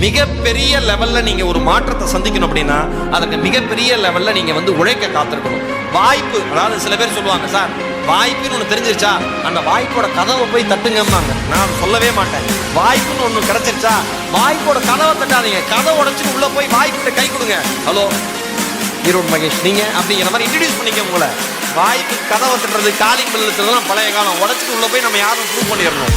மிகப்பெரிய லெவல்ல நீங்க ஒரு மாற்றத்தை சந்திக்கணும் அப்படின்னா அதுக்கு மிகப்பெரிய லெவல்ல நீங்க உழைக்க காத்திருக்கணும். வாய்ப்பு, அதாவது சில பேர் சொல்லுவாங்க, சார் வாய்ப்புன்னு ஒன்று தெரிஞ்சிருச்சா அந்த வாய்ப்போட கதவை போய் தட்டுங்கம்பாங்க. நான் சொல்லவே மாட்டேன். வாய்ப்புன்னு ஒன்று கிடைச்சிருச்சா வாய்ப்போட கதவை தட்டாதீங்க, கதவை உடைச்சு உள்ள போய் வாய்ப்புகிட்ட கை கொடுங்க. ஹலோ ஈரோடு மகேஷ் நீங்க அப்படிங்கிற மாதிரி இன்ட்ரடியூஸ் பண்ணிக்க உங்களை. வாய்ப்பு கதவை தட்டுறது, காலிங் பெல் தட்டுறதுலாம் பழைய காலம். உடச்சிட்டு உள்ள போய் நம்ம யாரும் ப்ரூவ் பண்ணிடணும்.